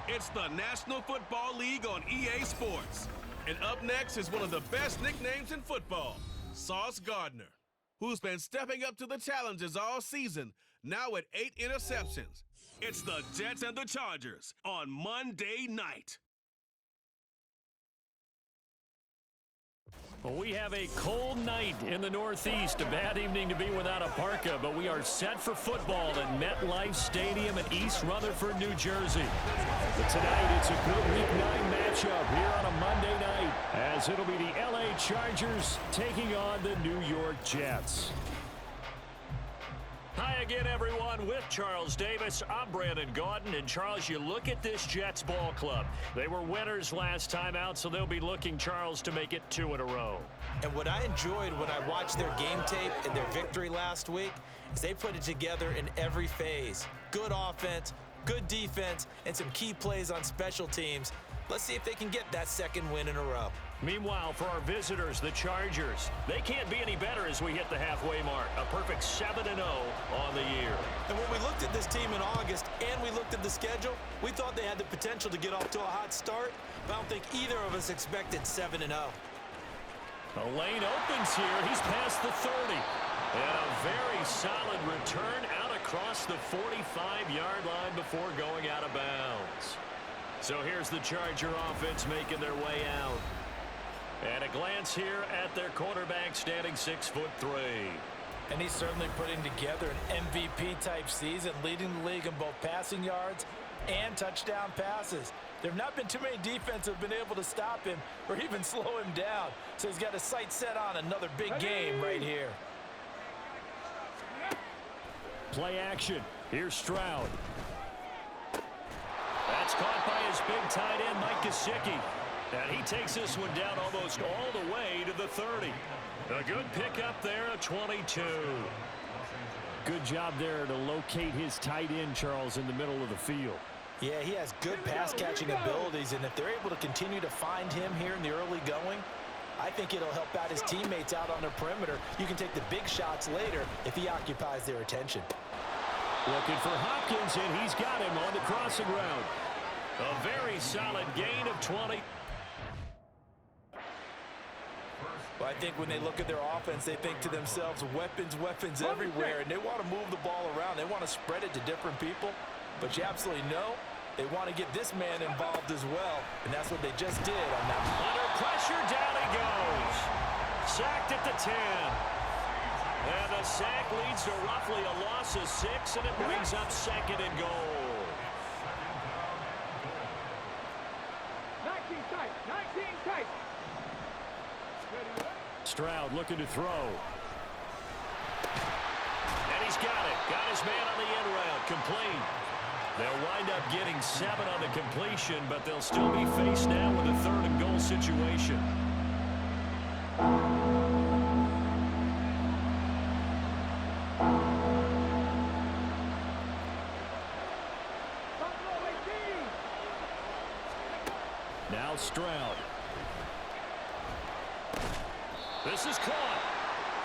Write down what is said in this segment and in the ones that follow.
It's the National Football League on EA Sports. And up next is one of the best nicknames in football, Sauce Gardner, who's been stepping up to the challenges all season, now at 8 interceptions. It's the Jets and the Chargers on Monday night. Well, we have a cold night in the Northeast. A bad evening to be without a parka, but we are set for football at MetLife Stadium in East Rutherford, New Jersey. But tonight, it's a good Week 9 matchup here on a Monday night, as it'll be the LA Chargers taking on the New York Jets. Hi again, everyone. With Charles Davis, I'm Brandon Gaudin. And Charles, you look at this Jets ball club. They were winners last time out, so they'll be looking, Charles, to make it 2 in a row. And what I enjoyed when I watched their game tape and their victory last week is they put it together in every phase. Good offense, good defense, and some key plays on special teams. Let's see if they can get that second win in a row. Meanwhile, for our visitors, the Chargers, they can't be any better as we hit the halfway mark. A perfect 7-0 on the year. And when we looked at this team in August and we looked at the schedule, we thought they had the potential to get off to a hot start, but I don't think either of us expected 7-0. The lane opens here. He's past the 30. And a very solid return out across the 45-yard line before going out of bounds. So here's the Charger offense making their way out. And a glance here at their quarterback, standing 6'3". And he's certainly putting together an MVP-type season, leading the league in both passing yards and touchdown passes. There have not been too many defenses have been able to stop him or even slow him down. So he's got his sights set on another big game right here. Play action. Here's Stroud. That's caught by his big tight end, Mike Gesicki. And he takes this one down almost all the way to the 30. A good pickup there, a 22. Good job there to locate his tight end, Charles, in the middle of the field. Yeah, he has good pass-catching abilities, and if they're able to continue to find him here in the early going, I think it'll help out his teammates out on the perimeter. You can take the big shots later if he occupies their attention. Looking for Hopkins, and he's got him on the crossing route. A very solid gain of 20. Well, I think when they look at their offense, they think to themselves, weapons everywhere, and they want to move the ball around. They want to spread it to different people, but you absolutely know they want to get this man involved as well, and that's what they just did on that. Under pressure, down he goes. Sacked at the 10. And the sack leads to roughly a loss of 6, and it brings up 2nd and goal. 19 tight. Stroud looking to throw. And he's got it. Got his man on the end route. Complete. They'll wind up getting 7 on the completion, but they'll still be faced now with a 3rd and goal situation. Now Stroud. This is caught.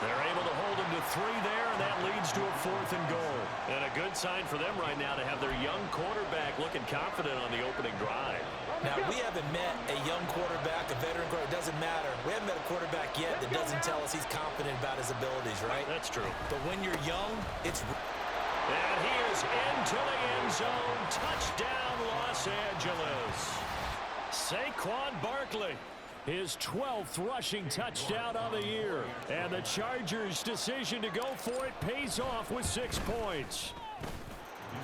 They're able to hold him to 3 there, and that leads to a 4th and goal. And a good sign for them right now to have their young quarterback looking confident on the opening drive. Now, we haven't met a young quarterback, a veteran quarterback. It doesn't matter. We haven't met a quarterback yet that doesn't tell us he's confident about his abilities, right? That's true. But when you're young, it's... And he is into the end zone. Touchdown, Los Angeles. Saquon Barkley. His 12th rushing touchdown of the year. And the Chargers' decision to go for it pays off with 6 points.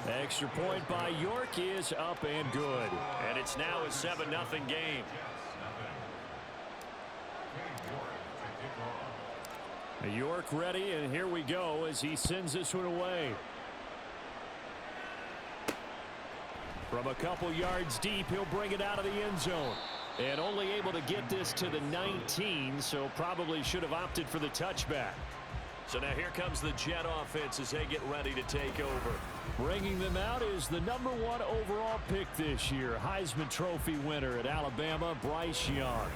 Extra point by York is up and good. And it's now a 7-0 game. York ready, and here we go as he sends this one away. From a couple yards deep, he'll bring it out of the end zone. And only able to get this to the 19, so probably should have opted for the touchback. So now here comes the Jet offense as they get ready to take over. Bringing them out is the #1 overall pick this year, Heisman Trophy winner at Alabama, Bryce Young.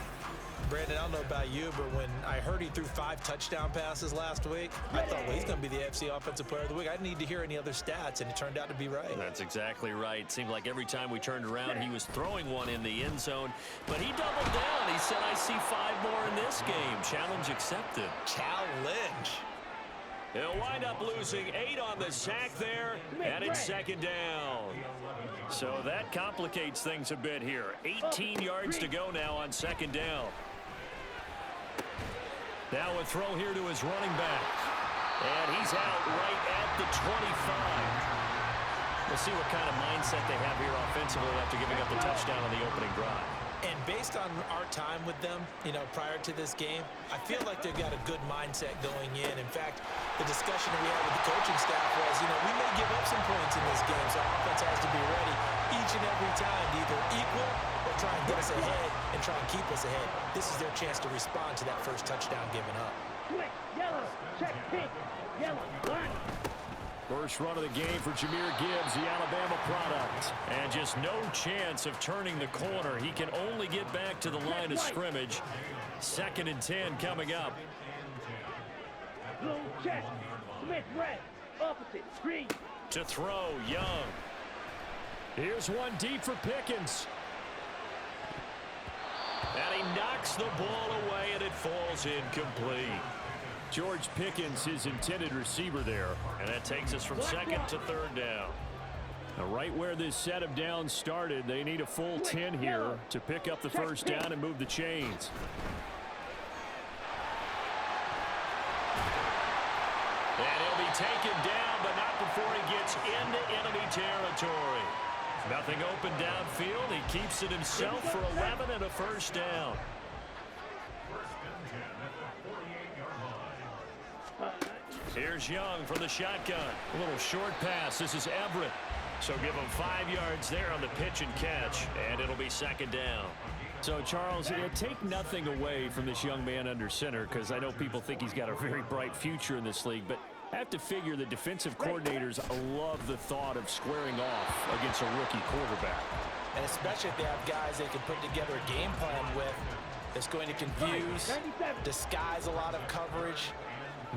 Brandon, I don't know about you, but when I heard he threw 5 touchdown passes last week, I thought, well, he's going to be the AFC Offensive Player of the Week. I didn't need to hear any other stats, and it turned out to be right. That's exactly right. It seemed like every time we turned around, he was throwing one in the end zone. But he doubled down. He said, I see 5 more in this game. Challenge accepted. Challenge. He'll wind up losing 8 on the sack there, and it's second down. So that complicates things a bit here. 18 yards to go now on second down. Now a throw here to his running back. And he's out right at the 25. We'll see what kind of mindset they have here offensively after giving up the touchdown on the opening drive. And based on our time with them, prior to this game, I feel like they've got a good mindset going in. In fact, the discussion that we had with the coaching staff was, we may give up some points in this game, so offense has to be ready each and every time to either equal or try and get us ahead and try and keep us ahead. This is their chance to respond to that first touchdown given up. Quick, yellow, check pink, yellow, black. First run of the game for Jahmyr Gibbs, the Alabama product. And just no chance of turning the corner. He can only get back to the line of scrimmage. 2nd and 10 coming up. Blue, check. Smith, red. Opposite, green. To throw, Young. Here's one deep for Pickens. And he knocks the ball away, and it falls incomplete. George Pickens, his intended receiver there. And that takes us from 2nd to 3rd down. Now, right where this set of downs started, they need a full 10 here to pick up the first down and move the chains. And he'll be taken down, but not before he gets into enemy territory. Nothing open downfield. He keeps it himself for 11 and a first down. Here's Young from the shotgun. A little short pass. This is Everett. So give him 5 yards there on the pitch and catch, and it'll be 2nd down. So, Charles, take nothing away from this young man under center, because I know people think he's got a very bright future in this league, but I have to figure the defensive coordinators love the thought of squaring off against a rookie quarterback. And especially if they have guys they can put together a game plan with that's going to confuse, disguise a lot of coverage,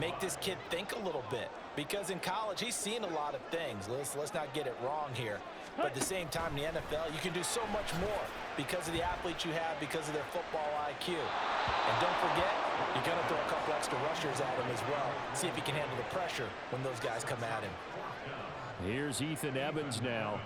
make this kid think a little bit. Because in college, he's seen a lot of things. Let's not get it wrong here. But at the same time, in the NFL, you can do so much more because of the athletes you have, because of their football IQ. And don't forget, you're going to throw a couple extra rushers at him as well. See if he can handle the pressure when those guys come at him. Here's Ethan Evans now.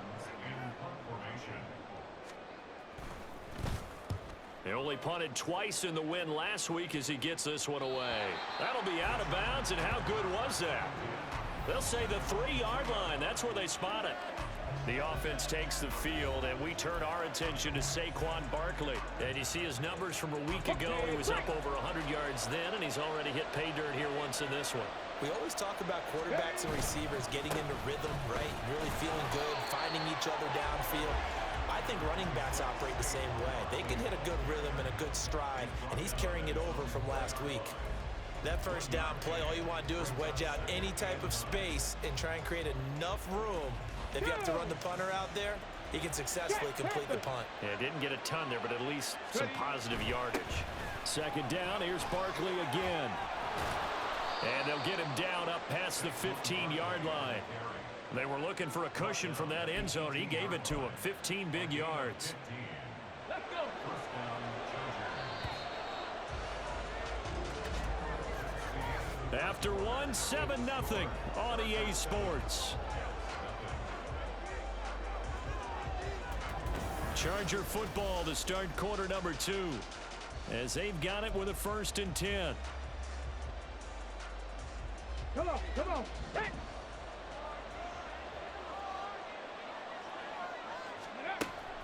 He only punted twice in the win last week as he gets this one away. That'll be out of bounds, and how good was that? They'll say the 3-yard line. That's where they spot it. The offense takes the field, and we turn our attention to Saquon Barkley. And you see his numbers from a week ago. He was up over 100 yards then, and he's already hit pay dirt here once in this one. We always talk about quarterbacks and receivers getting into rhythm, right? Really feeling good, finding each other downfield. I think running backs operate the same way. They can hit a good rhythm and a good stride, and he's carrying it over from last week. That first down play, all you want to do is wedge out any type of space and try and create enough room that if you have to run the punter out there, he can successfully complete the punt. Yeah, didn't get a ton there, but at least some positive yardage. 2nd down, here's Barkley again. And they'll get him down up past the 15-yard line. They were looking for a cushion from that end zone. He gave it to him. 15 big yards. Let's go. After one, 7-0 on EA Sports. Charger football to start quarter number 2. As they've got it with a 1st and 10. Come on, come on. Hey.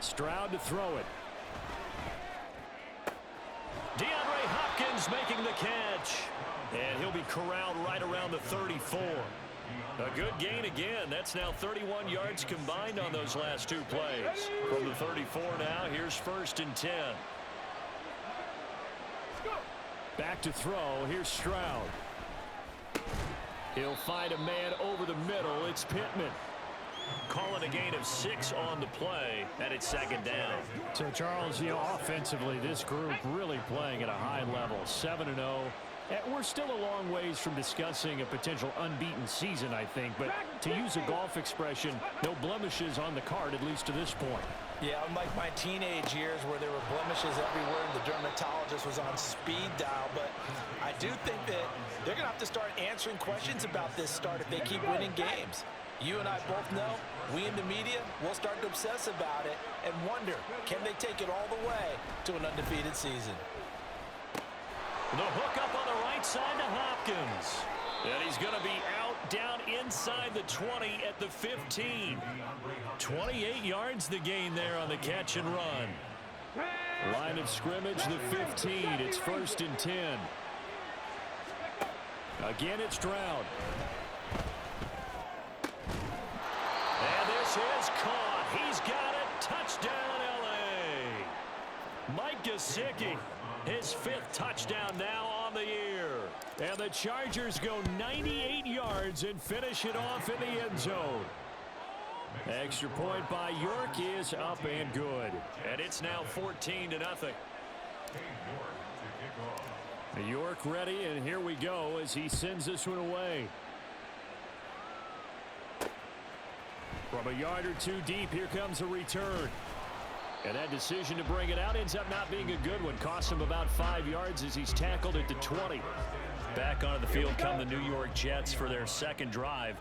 Stroud to throw it. DeAndre Hopkins making the catch. And he'll be corralled right around the 34. A good gain again. That's now 31 yards combined on those last 2 plays. From the 34 now, here's 1st and 10. Back to throw. Here's Stroud. He'll find a man over the middle. It's Pittman. Calling a gain of of 6 on the play, and it's second down. So, Charles, offensively, this group really playing at a high level, 7-0. We're still a long ways from discussing a potential unbeaten season, I think. But to use a golf expression, no blemishes on the card, at least to this point. Yeah, unlike my teenage years where there were blemishes everywhere and the dermatologist was on speed dial. But I do think that they're going to have to start answering questions about this start if they keep winning games. You and I both know, we in the media will start to obsess about it and wonder, can they take it all the way to an undefeated season? The hook up on the right side to Hopkins. And he's going to be out down inside the 20 at the 15. 28 yards the gain there on the catch and run. Line of scrimmage, the 15. It's 1st and 10. Again, it's Stroud. And this is caught. He's got it. Touchdown, L.A. Mike Gesicki, his 5th touchdown now on the year. And the Chargers go 98 yards and finish it off in the end zone. Extra point by York is up and good. And it's now 14-0. York ready, and here we go as he sends this one away. From a yard or two deep, here comes a return. And that decision to bring it out ends up not being a good one. Costs him about 5 yards as he's tackled at the 20. Back onto the field come the New York Jets for their second drive.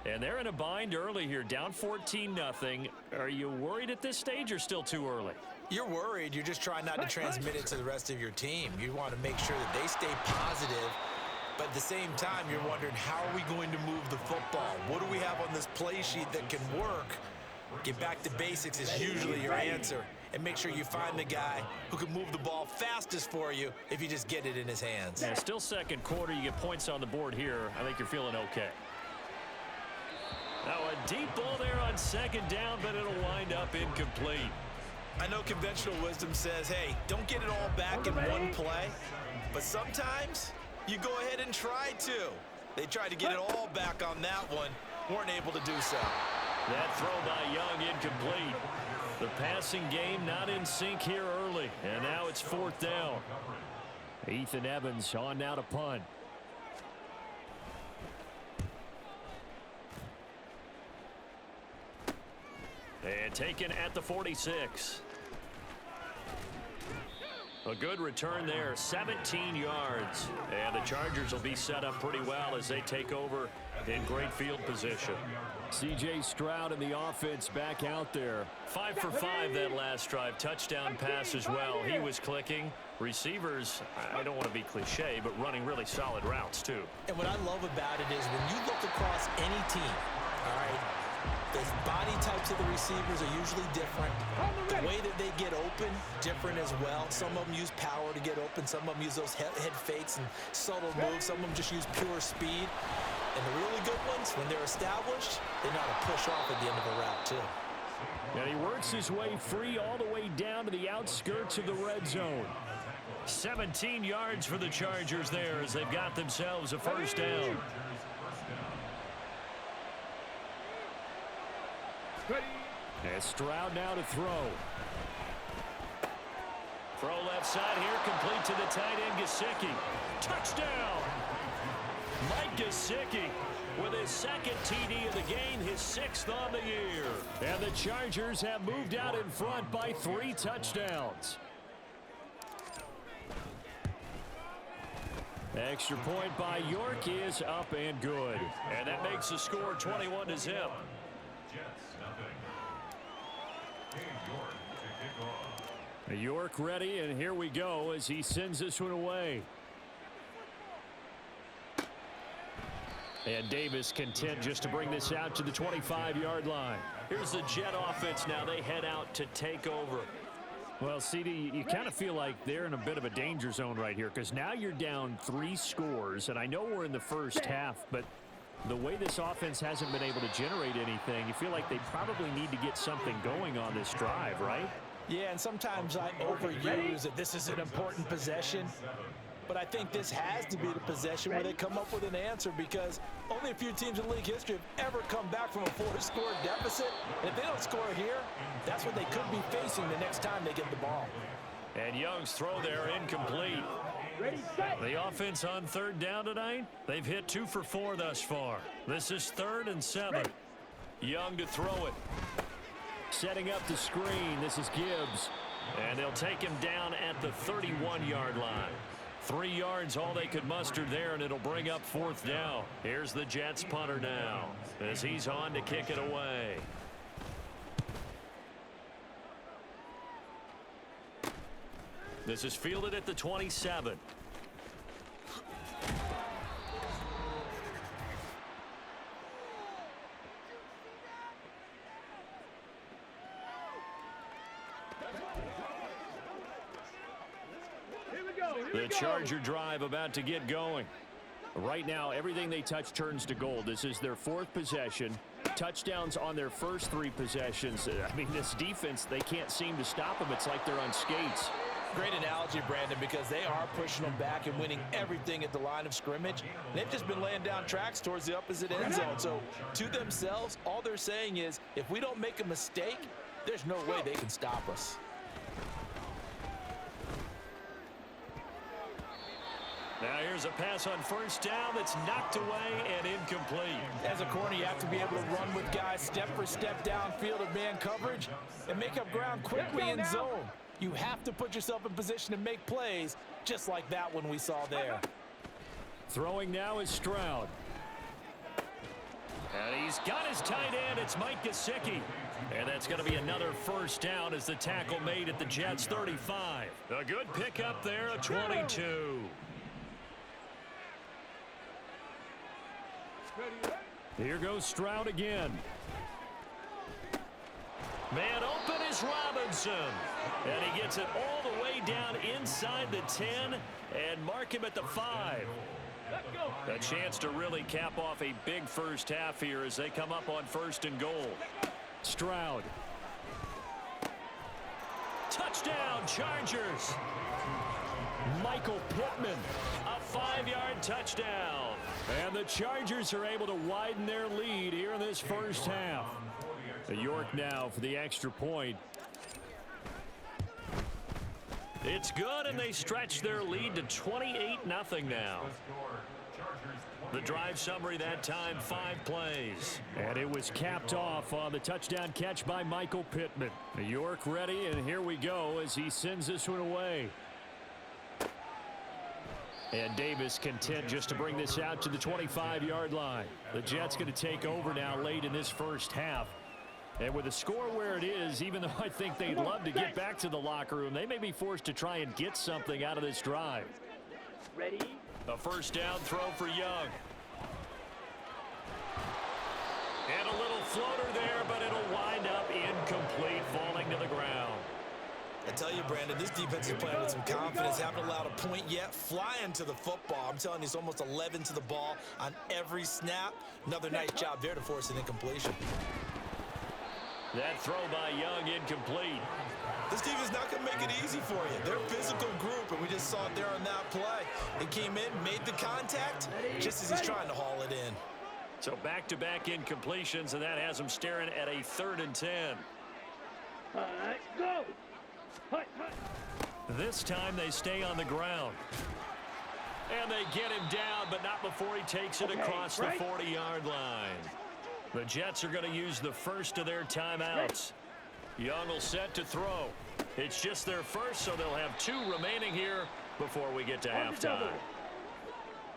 And they're in a bind early here, down 14-0. Are you worried at this stage or still too early? You're worried. You're just trying not to transmit it to the rest of your team. You want to make sure that they stay positive. But at the same time, you're wondering, how are we going to move the football? What do we have on this play sheet that can work? Get back to basics is usually your answer. And make sure you find the guy who can move the ball fastest for you if you just get it in his hands. Yeah, still second quarter. You get points on the board here. I think you're feeling okay. Now a deep ball there on second down, but it'll wind up incomplete. I know conventional wisdom says, hey, don't get it all back in one play. But sometimes you go ahead and try to. They tried to get it all back on that one. Weren't able to do so. That throw by Young incomplete. The passing game not in sync here early. And now it's 4th down. Ethan Evans on now to punt. And taken at the 46. A good return there, 17 yards. And the Chargers will be set up pretty well as they take over in great field position. C.J. Stroud and the offense back out there. 5 for 5 that last drive. Touchdown pass as well. He was clicking. Receivers, I don't want to be cliche, but running really solid routes too. And what I love about it is when you look across any team, all right, the body types of the receivers are usually different. The way that they get open, different as well. Some of them use power to get open. Some of them use those head fakes and subtle moves. Some of them just use pure speed. And the really good ones, when they're established, they know how to push off at the end of a route, too. And he works his way free all the way down to the outskirts of the red zone. 17 yards for the Chargers there as they've got themselves a first down. And Stroud now to throw. Throw left side here, complete to the tight end, Gesicki. Touchdown! Mike Gesicki with his second TD of the game, his 6th on the year. And the Chargers have moved out in front by 3 touchdowns. Extra point by York is up and good. And that makes the score 21-0. York ready, and here we go as he sends this one away. And Davis content just to bring this out to the 25-yard line. Here's the Jet offense now. They head out to take over. Well, CD, you kind of feel like they're in a bit of a danger zone right here because now you're down 3 scores, and I know we're in the first half, but the way this offense hasn't been able to generate anything, you feel like they probably need to get something going on this drive, right? Yeah, and sometimes I overuse that this is an important possession. but I think this has to be the possession where they come up with an answer, because only a few teams in league history have ever come back from a 4-score deficit. And if they don't score here, that's what they could be facing the next time they get the ball. And Young's throw there incomplete. The offense on third down tonight, they've hit 2 for 4 thus far. This is 3rd and 7. Young to throw it. Setting up the screen, this is Gibbs. And they'll take him down at the 31-yard line. 3 yards all they could muster there, and it'll bring up 4th down. Here's the Jets punter now as he's on to kick it away. This is fielded at the 27. The Charger drive about to get going. Right now, everything they touch turns to gold. This is their 4th possession. Touchdowns on their first 3 possessions. I mean, this defense, they can't seem to stop them. It's like they're on skates. Great analogy, Brandon, because they are pushing them back and winning everything at the line of scrimmage. They've just been laying down tracks towards the opposite end zone. So to themselves, all they're saying is, if we don't make a mistake, there's no way they can stop us. Now here's a pass on first down that's knocked away and incomplete. As a corner, you have to be able to run with guys step for step downfield of man coverage and make up ground quickly in zone. You have to put yourself in position to make plays, just like that one we saw there. Throwing now is Stroud. And he's got his tight end. It's Mike Gesicki. And that's going to be another first down as the tackle made at the Jets' 35. A good pickup there, a 22. Here goes Stroud again. Man open is Robinson. And he gets it all the way down inside the 10 and mark him at the 5. A chance to really cap off a big first half here as they come up on 1st and goal. Stroud. Touchdown, Chargers. Michael Pittman. A 5-yard touchdown. And the Chargers are able to widen their lead here in this first half. York now for the extra point. It's good, and they stretch their lead to 28-0 now. The drive summary that time, 5 plays. And it was capped off on the touchdown catch by Michael Pittman. York ready, and here we go as he sends this one away. And Davis content just to bring this out to the 25-yard line. The Jets going to take over now late in this first half. And with the score where it is, even though I think they'd love to get back to the locker room, they may be forced to try and get something out of this drive. Ready? A first down throw for Young. And a little floater there, but it'll wind up incomplete, falling to the ground. I tell you, Brandon, this defense is playing with some confidence. Haven't allowed a point yet. Flying to the football. I'm telling you, it's almost 11 to the ball on every snap. Another nice job there to force an incompletion. That throw by Young incomplete. This defense is not going to make it easy for you. They're a physical group, and we just saw it there on that play. They came in, made the contact, just as he's trying to haul it in. So back-to-back incompletions, and that has them staring at a 3rd and 10. Go! This time they stay on the ground. And they get him down, but not before he takes it across the 40-yard line. The Jets are going to use the first of their timeouts. Young will set to throw. It's just their first, so they'll have 2 remaining here before we get to halftime.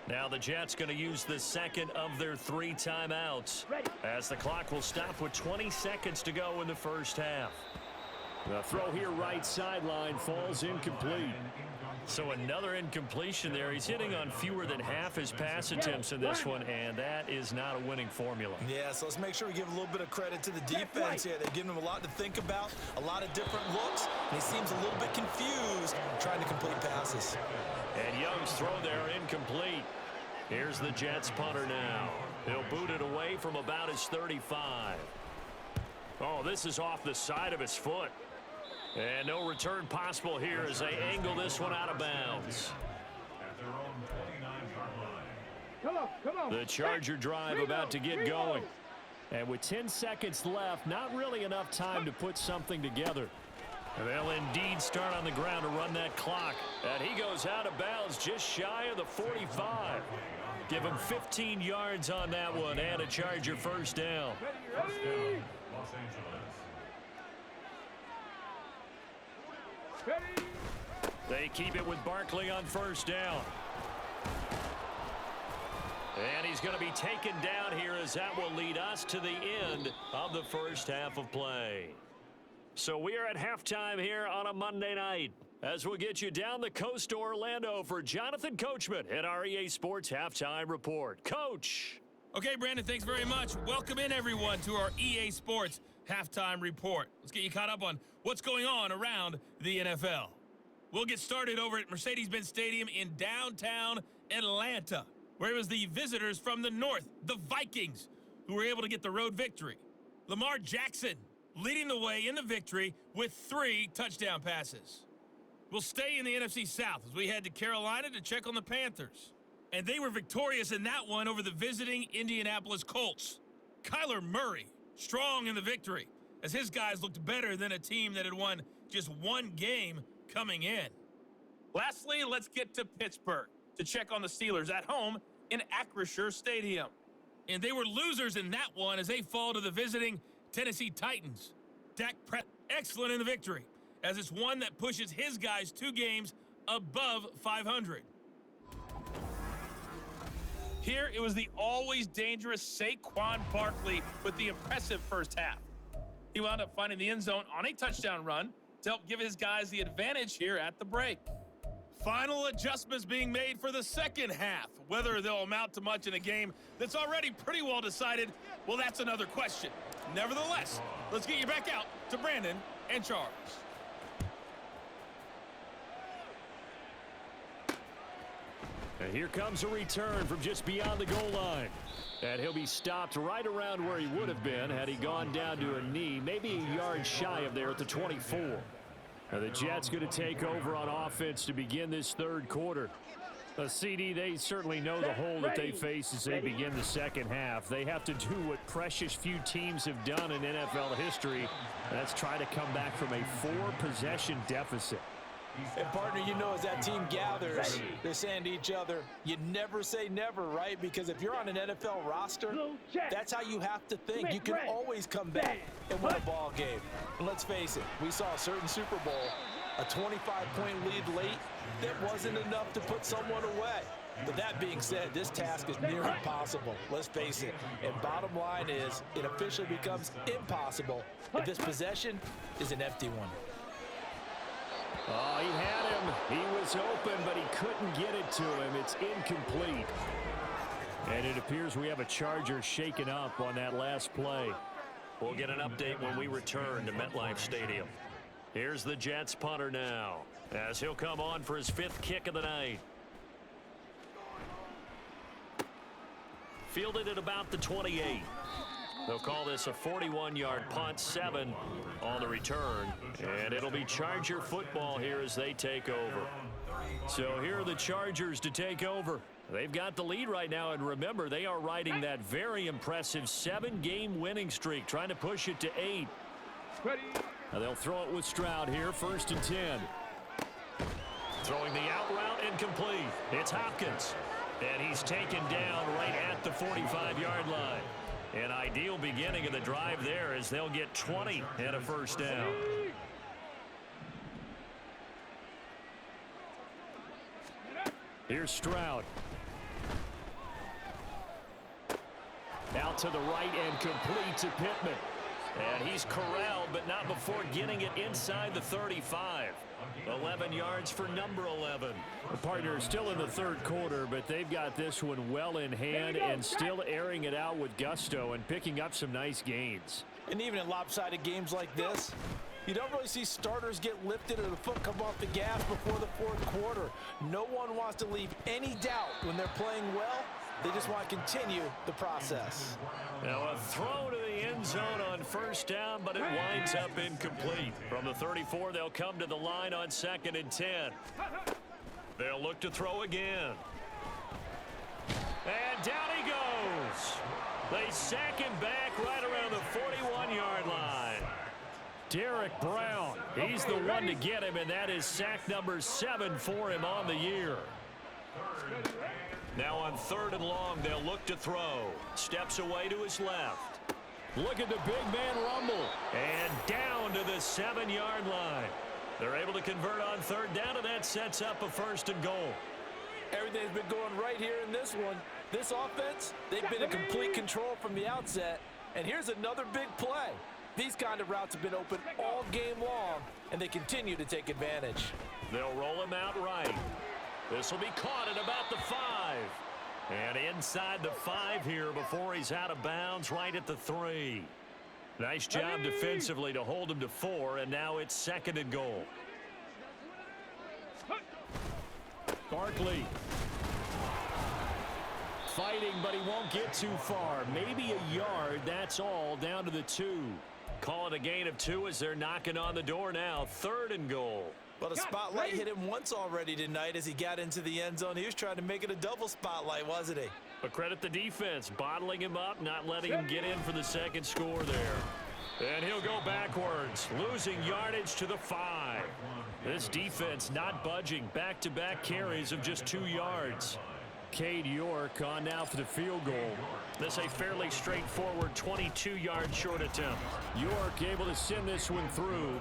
Now the Jets going to use the second of their 3 timeouts as the clock will stop with 20 seconds to go in the first half. The throw here right sideline falls incomplete. So another incompletion there. He's hitting on fewer than half his pass attempts in this one, and that is not a winning formula. Yeah, so let's make sure we give a little bit of credit to the defense here. They've given him a lot to think about, a lot of different looks, and he seems a little bit confused trying to complete passes. And Young's throw there incomplete. Here's the Jets punter now. He'll boot it away from about his 35. Oh, this is off the side of his foot. And no return possible here as they angle this one out of bounds. The Charger drive about to get going. And with 10 seconds left, not really enough time to put something together. And they'll indeed start on the ground to run that clock. And he goes out of bounds just shy of the 45. Give him 15 yards on that one and a Charger first down. They keep it with Barkley on first down. And he's going to be taken down here as that will lead us to the end of the first half of play. So we are at halftime here on a Monday night as we'll get you down the coast to Orlando for Jonathan Coachman at our EA Sports Halftime Report. Coach. Okay, Brandon, thanks very much. Welcome in, everyone, to our EA Sports Halftime Report. Let's get you caught up on what's going on around the NFL. We'll get started over at Mercedes-Benz Stadium in downtown Atlanta, where it was the visitors from the north, the Vikings, who were able to get the road victory. Lamar Jackson leading the way in the victory with 3 touchdown passes. We'll stay in the NFC South as we head to Carolina to check on the Panthers. And they were victorious in that one over the visiting Indianapolis Colts. Kyler Murray strong in the victory as his guys looked better than a team that had won just 1 game coming in. Lastly, let's get to Pittsburgh to check on the Steelers at home in Acrisure Stadium. And they were losers in that one as they fall to the visiting Tennessee Titans. Dak Prescott excellent in the victory as it's one that pushes his guys 2 games above 500. Here it was the always dangerous Saquon Barkley with the impressive first half. He wound up finding the end zone on a touchdown run to help give his guys the advantage here at the break. Final adjustments being made for the second half. Whether they'll amount to much in a game that's already pretty well decided, well, that's another question. Nevertheless, let's get you back out to Brandon and Charles. And here comes a return from just beyond the goal line. And he'll be stopped right around where he would have been had he gone down to a knee, maybe a yard shy of there at the 24. Now the Jets going to take over on offense to begin this third quarter. CD, they certainly know the hole that they face as they begin the second half. They have to do what precious few teams have done in NFL history. That's try to come back from a 4-possession deficit. And partner, you know, as that team gathers, they're saying to each other, you never say never, right? Because if you're on an NFL roster, that's how you have to think. You can always come back and win a ball game. And let's face it, we saw a certain Super Bowl, a 25-point lead late that wasn't enough to put someone away. But that being said, this task is near impossible. Let's face it. And bottom line is, it officially becomes impossible if this possession is an empty one. Oh, he had him. He was open, but he couldn't get it to him. It's incomplete. And it appears we have a Charger shaken up on that last play. We'll get an update when we return to MetLife Stadium. Here's the Jets punter now as he'll come on for his 5th kick of the night. Fielded at about the 28. They'll call this a 41-yard punt, 7 on the return. And it'll be Charger football here as they take over. So here are the Chargers to take over. They've got the lead right now, and remember, they are riding that very impressive 7-game winning streak, trying to push it to 8. Now they'll throw it with Stroud here, 1st and 10. Throwing the out route incomplete. It's Hopkins. And he's taken down right at the 45-yard line. An ideal beginning of the drive there as they'll get 20 and a first down. Here's Stroud. Out to the right and complete to Pittman. And he's corralled, but not before getting it inside the 35. 11 yards for number 11. The partner is still in the third quarter, but they've got this one well in hand and still airing it out with gusto and picking up some nice gains. And even in lopsided games like this, you don't really see starters get lifted or the foot come off the gas before the fourth quarter. No one wants to leave any doubt when they're playing well. They just want to continue the process. Now a throw to the end zone on first down, but it winds up incomplete. From the 34, they'll come to the line on 2nd and 10. They'll look to throw again. And down he goes. They sack him back right around the 41-yard line. Derek Brown, he's the one to get him, and that is sack number 7 for him on the year. Now on 3rd and long, they'll look to throw. Steps away to his left. Look at the big man rumble. And down to the 7-yard line. They're able to convert on 3rd down, and that sets up a 1st and goal. Everything's been going right here in this one. This offense, they've been in complete control from the outset. And here's another big play. These kind of routes have been open all game long, and they continue to take advantage. They'll roll him out right. This will be caught at about the 5. And inside the 5 here before he's out of bounds right at the 3. Nice job defensively to hold him to 4, and now it's 2nd and goal. Barkley fighting, but he won't get too far. Maybe a yard, that's all, down to the 2. Call it a gain of 2 as they're knocking on the door now. 3rd and goal. Well, the spotlight hit him once already tonight as he got into the end zone. He was trying to make it a double spotlight, wasn't he? But credit the defense, bottling him up, not letting him get in for the 2nd score there. And he'll go backwards, losing yardage to the 5. This defense not budging. Back-to-back carries of just 2 yards. Cade York on now for the field goal. This a fairly straightforward 22-yard short attempt. York able to send this one through.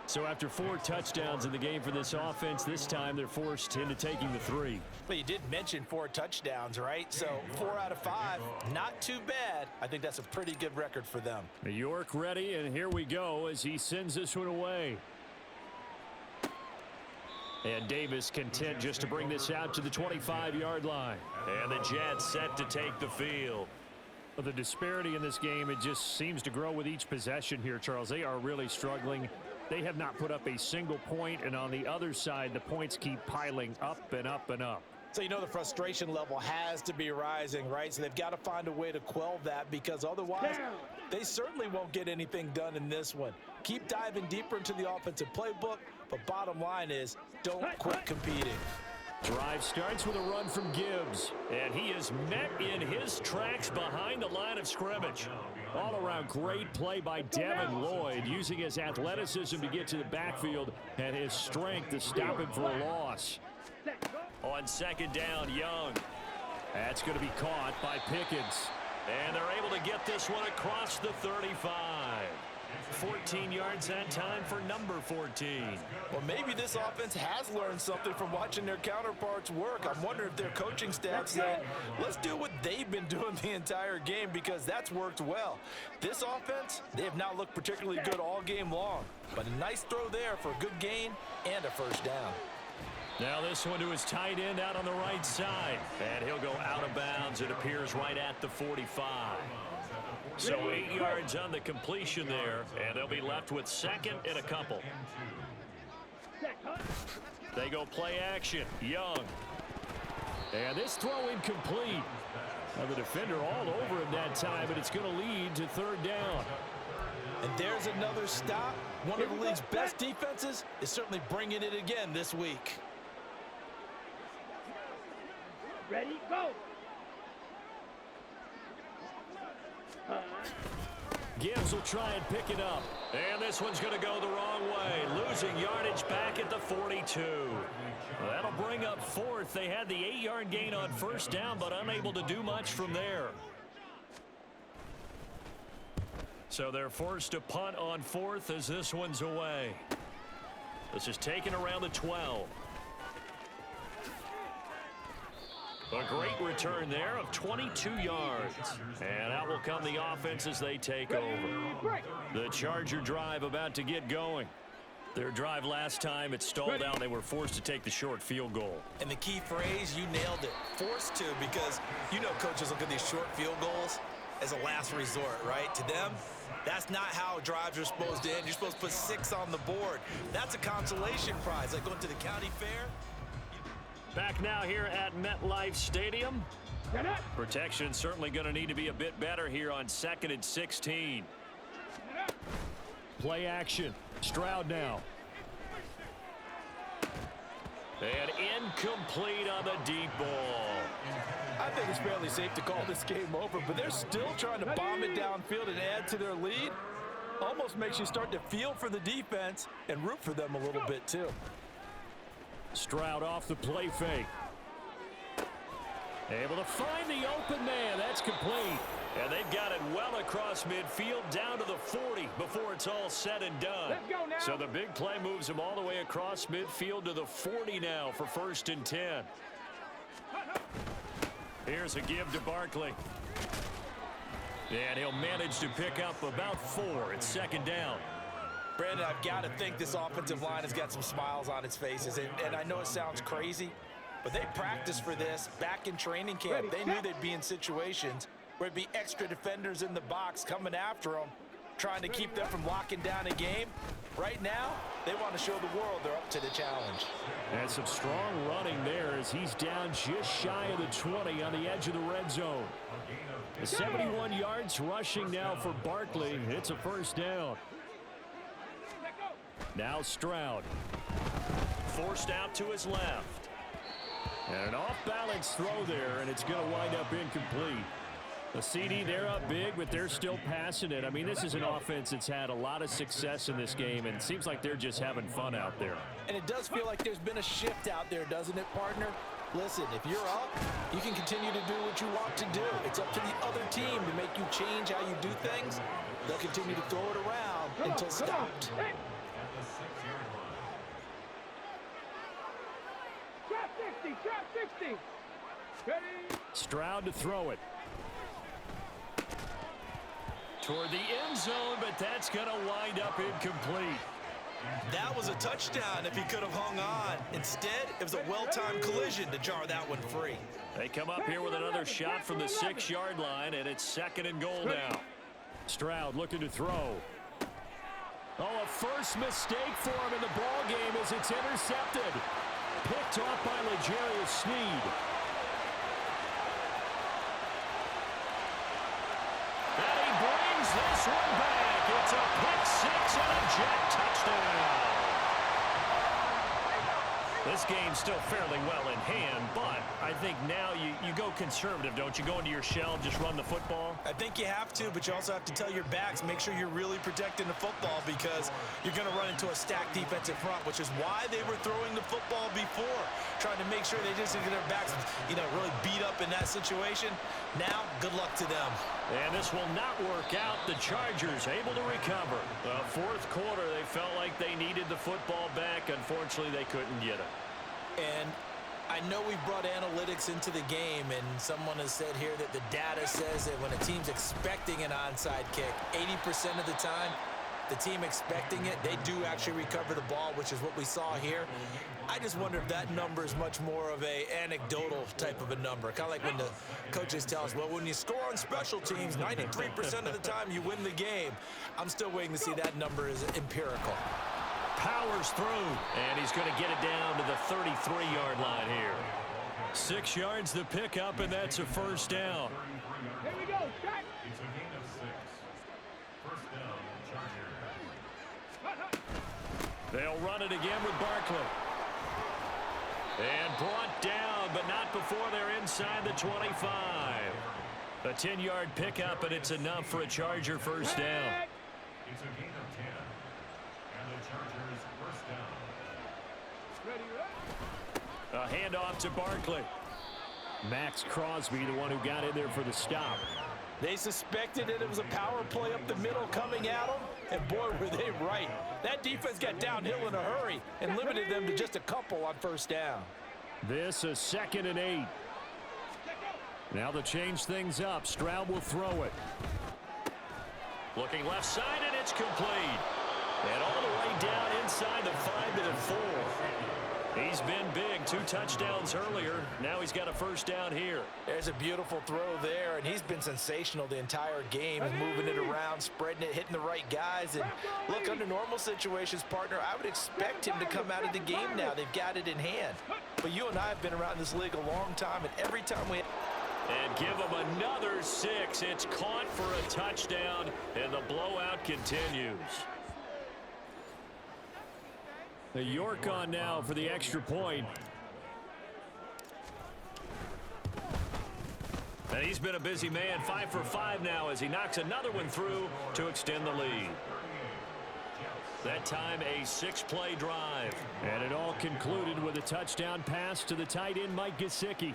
So after 4 touchdowns in the game for this offense, this time they're forced into taking the 3. Well, you did mention 4 touchdowns, right? So 4 out of 5, not too bad. I think that's a pretty good record for them. York ready, and here we go as he sends this one away. And Davis content just to bring this out to the 25-yard line. And the Jets set to take the field. Well, the disparity in this game, it just seems to grow with each possession here, Charles. They are really struggling. They have not put up a single point, and on the other side, the points keep piling up and up and up. So you know the frustration level has to be rising, right? So they've got to find a way to quell that, because otherwise they certainly won't get anything done in this one. Keep diving deeper into the offensive playbook, but bottom line is don't quit competing. Drive starts with a run from Gibbs. And he is met in his tracks behind the line of scrimmage. All around great play by Devin Lloyd, using his athleticism to get to the backfield and his strength to stop him for a loss. On 2nd down, Young. That's going to be caught by Pickens. And they're able to get this one across the 35. 14 yards that time for number 14. Well, maybe this offense has learned something from watching their counterparts work. I'm wondering if their coaching staff said, let's do what they've been doing the entire game, because that's worked well. This offense, they have not looked particularly good all game long, but a nice throw there for a good gain and a 1st down. Now this one to his tight end out on the right side. And he'll go out of bounds, it appears, right at the 45. So 8 yards on the completion there, and they'll be left with 2nd and a couple. They go play action. Young. And this throw incomplete. Now the defender all over him that time, but it's going to lead to 3rd down. And there's another stop. One of the league's best defenses is certainly bringing it again this week. Ready, go. Gibbs will try and pick it up. And this one's going to go the wrong way. Losing yardage back at the 42. Well, that'll bring up 4th. They had the 8-yard gain on 1st down, but unable to do much from there. So they're forced to punt on 4th as this one's away. This is taken around the 12. A great return there of 22 yards. And out will come the offense as they take over. The Charger drive about to get going. Their drive last time, it stalled out. They were forced to take the short field goal. And the key phrase, you nailed it. Forced to, because you know coaches look at these short field goals as a last resort, right? To them, that's not how drives are supposed to end. You're supposed to put 6 on the board. That's a consolation prize. Like going to the county fair. Back now here at MetLife Stadium. Protection certainly going to need to be a bit better here on 2nd and 16. Play action. Stroud now. And incomplete on the deep ball. I think it's fairly safe to call this game over, but they're still trying to bomb it downfield and add to their lead. Almost makes you start to feel for the defense and root for them a little bit too. Stroud off the play fake. Able to find the open man. That's complete. And they've got it well across midfield down to the 40 before it's all said and done. Let's go now. So the big play moves them all the way across midfield to the 40 now for 1st and 10. Here's a give to Barkley. And he'll manage to pick up about 4. It's 2nd down. Brandon, I've got to think this offensive line has got some smiles on its faces. And I know it sounds crazy, but they practiced for this back in training camp. They knew they'd be in situations where there'd be extra defenders in the box coming after them, trying to keep them from locking down a game. Right now, they want to show the world they're up to the challenge. And some strong running there as he's down just shy of the 20 on the edge of the red zone. 71 yards rushing now for Barkley. It's a 1st down. Now Stroud. Forced out to his left. And an off-balance throw there, and it's going to wind up incomplete. The CD, they're up big, but they're still passing it. I mean, this is an offense that's had a lot of success in this game, and it seems like they're just having fun out there. And it does feel like there's been a shift out there, doesn't it, partner? Listen, if you're up, you can continue to do what you want to do. It's up to the other team to make you change how you do things. They'll continue to throw it around until stopped. Trap 60, trap 60. Ready? Stroud to throw it. Toward the end zone, but that's going to wind up incomplete. That was a touchdown if he could have hung on. Instead, it was a well-timed collision to jar that one free. They come up here with another shot from the 6-yard line, and it's 2nd and goal now. Stroud looking to throw. Oh, a first mistake for him in the ball game as it's intercepted. Picked off by L'Jarius Sneed. And he brings this one back. It's a pick 6 and a jet touchdown. This game's still fairly well in hand, but I think now you go conservative, don't you? Go into your shell and just run the football? I think you have to, but you also have to tell your backs, make sure you're really protecting the football because you're going to run into a stacked defensive front, which is why they were throwing the football before, trying to make sure they just get their backs, really beat up in that situation. Now, good luck to them. And this will not work out. The Chargers able to recover. The 4th quarter, they felt like they needed the football back. Unfortunately, they couldn't get it. And I know we've brought analytics into the game, and someone has said here that the data says that when a team's expecting an onside kick, 80% of the time, the team expecting it, they do actually recover the ball, which is what we saw here. I just wonder if that number is much more of a anecdotal type of a number. Kind of like when the coaches tell us, well, when you score on special teams, 93% of the time you win the game. I'm still waiting to see that number is empirical. Powers through, and he's going to get it down to the 33-yard line here. 6 yards the pickup, and that's a 1st down. Here we go, track. It's a gain of 6. 1st down, Chargers. They'll run it again with Barkley. And brought down, but not before they're inside the 25. A 10-yard pickup, and it's enough for a Charger 1st down. It's a gain of 10. And the Chargers 1st down. A handoff to Barkley. Max Crosby, the one who got in there for the stop. They suspected that it was a power play up the middle coming at them, and boy, were they right. That defense got downhill in a hurry and limited them to just a couple on 1st down. This is 2nd and 8. Now to change things up, Stroud will throw it. Looking left side, and it's complete. And all the way down inside the 5 to the 4. He's been big. 2 touchdowns earlier. Now he's got a 1st down here. There's a beautiful throw there, and he's been sensational the entire game. He's moving it around, spreading it, hitting the right guys. And look, under normal situations, partner, I would expect him to come out of the game now. They've got it in hand. But you and I have been around this league a long time, and every time we... And give him another 6. It's caught for a touchdown, and the blowout continues. The York on now for the extra point. And he's been a busy man, 5 for 5 now as he knocks another one through to extend the lead. That time a 6-play drive. And it all concluded with a touchdown pass to the tight end Mike Gesicki.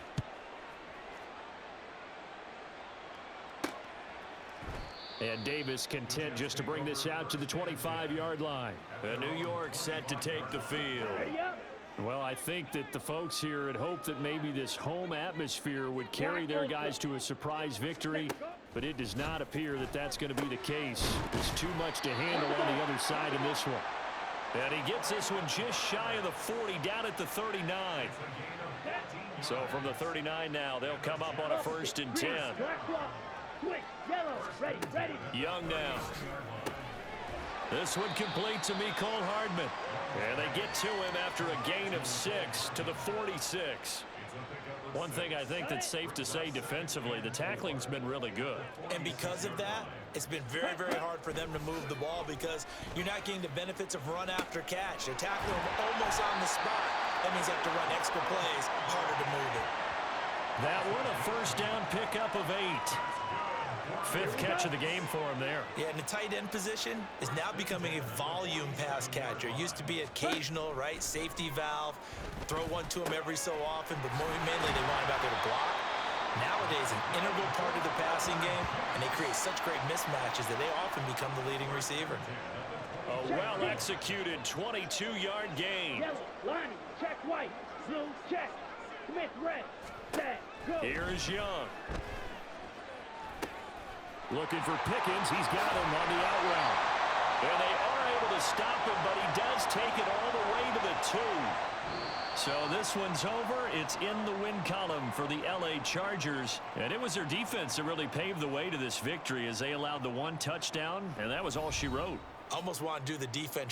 And Davis content just to bring this out to the 25-yard line. And New York set to take the field. Well, I think that the folks here had hoped that maybe this home atmosphere would carry their guys to a surprise victory, but it does not appear that that's going to be the case. There's too much to handle on the other side in this one. And he gets this one just shy of the 40, down at the 39. So from the 39 now, they'll come up on a 1st and 10. Young now. This one complete to Mecole Hardman. And they get to him after a gain of 6 to the 46. One thing I think that's safe to say defensively, the tackling's been really good. And because of that, it's been very, very hard for them to move the ball because you're not getting the benefits of run after catch. They're tackling them almost on the spot. That means they have to run extra plays, harder to move it. That one a 1st down pickup of 8. 5th catch of the game for him there. Yeah, and the tight end position is now becoming a volume pass catcher. It used to be occasional, right? Safety valve, throw one to him every so often, but mainly they want him out there to block. Nowadays, an integral part of the passing game, and they create such great mismatches that they often become the leading receiver. A well-executed 22-yard gain. Yellow, lining, check white, blue, check, Smith, red, tag, go. Here's Young. Looking for Pickens. He's got him on the out route. And they are able to stop him, but he does take it all the way to the 2. So this one's over. It's in the win column for the LA Chargers. And it was their defense that really paved the way to this victory as they allowed the 1 touchdown, and that was all she wrote. Almost want to do the defense